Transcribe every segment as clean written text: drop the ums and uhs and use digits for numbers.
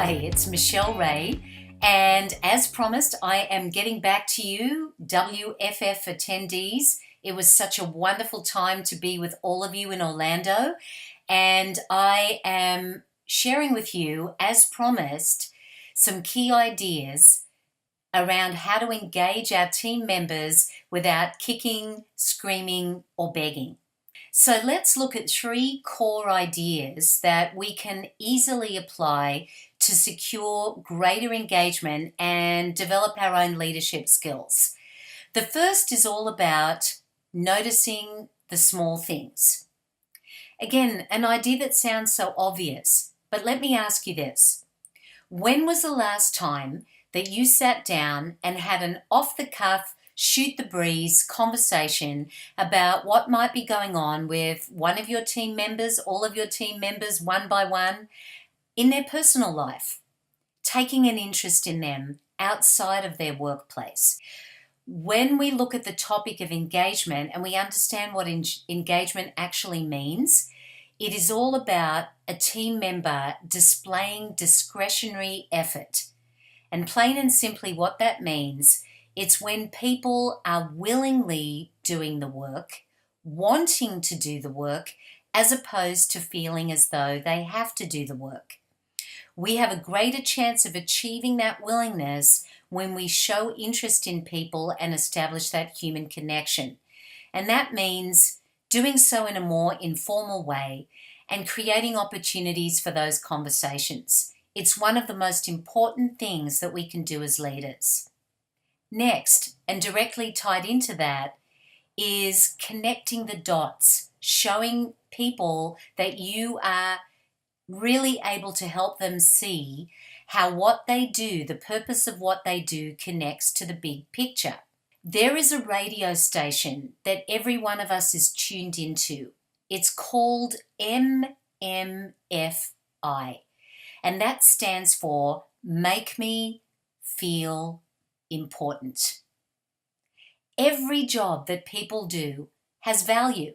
Hi, it's Michelle Ray, and as promised, I am getting back to you, WFF attendees. It was such a wonderful time to be with all of you in Orlando, and I am sharing with you, as promised, some key ideas around how to engage our team members without kicking, screaming, or begging. So let's look at 3 core ideas that we can easily apply to secure greater engagement and develop our own leadership skills. The first is all about noticing the small things. Again, an idea that sounds so obvious, but let me ask you this. When was the last time that you sat down and had an off-the-cuff, shoot-the-breeze conversation about what might be going on with one of your team members, all of your team members, one by one, in their personal life, taking an interest in them outside of their workplace? When we look at the topic of engagement and we understand what engagement actually means, it is all about a team member displaying discretionary effort. And plain and simply what that means, it's when people are willingly doing the work, wanting to do the work, as opposed to feeling as though they have to do the work. We have a greater chance of achieving that willingness when we show interest in people and establish that human connection. And that means doing so in a more informal way and creating opportunities for those conversations. It's one of the most important things that we can do as leaders. Next, and directly tied into that, is connecting the dots, showing people that you are really able to help them see how what they do, the purpose of what they do, connects to the big picture. There is a radio station that every one of us is tuned into. It's called MMFI. And that stands for Make Me Feel Important. Every job that people do has value.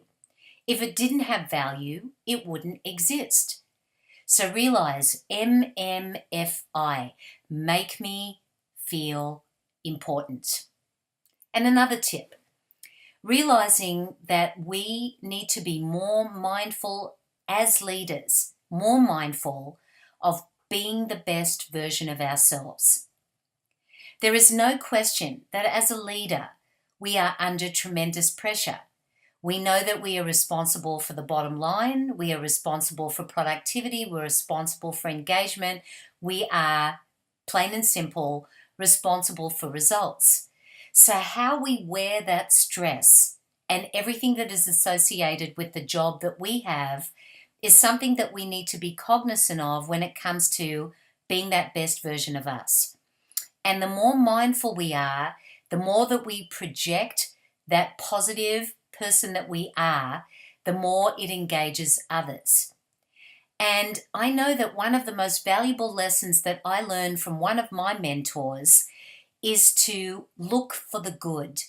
If it didn't have value, it wouldn't exist. So realize MMFI, Make Me Feel Important. And another tip, realizing that we need to be more mindful as leaders, more mindful of being the best version of ourselves. There is no question that as a leader, we are under tremendous pressure. We know that we are responsible for the bottom line. We are responsible for productivity. We're responsible for engagement. We are, plain and simple, responsible for results. So how we wear that stress and everything that is associated with the job that we have is something that we need to be cognizant of when it comes to being that best version of us. And the more mindful we are, the more that we project that positive person that we are, the more it engages others. And I know that one of the most valuable lessons that I learned from one of my mentors is to look for the good.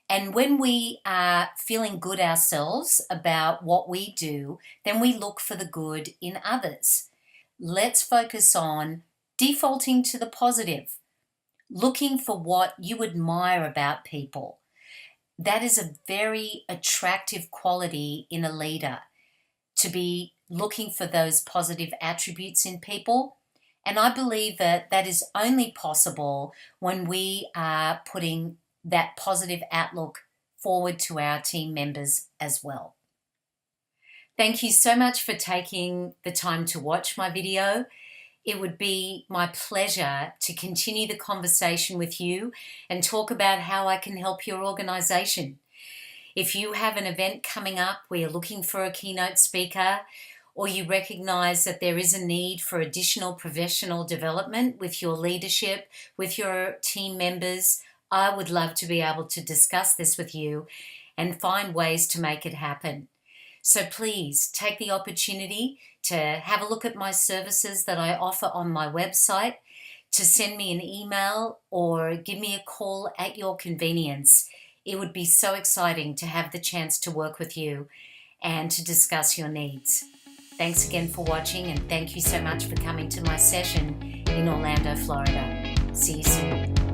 And when we are feeling good ourselves about what we do, then we look for the good in others. Let's focus on defaulting to the positive, looking for what you admire about people. That is a very attractive quality in a leader, to be looking for those positive attributes in people. And I believe that that is only possible when we are putting that positive outlook forward to our team members as well. Thank you so much for taking the time to watch my video. It would be my pleasure to continue the conversation with you and talk about how I can help your organization. If you have an event coming up where you're looking for a keynote speaker, or you recognize that there is a need for additional professional development with your leadership, with your team members, I would love to be able to discuss this with you and find ways to make it happen. So please take the opportunity to have a look at my services that I offer on my website, to send me an email or give me a call at your convenience. It would be so exciting to have the chance to work with you and to discuss your needs. Thanks again for watching, and thank you so much for coming to my session in Orlando, Florida. See you soon.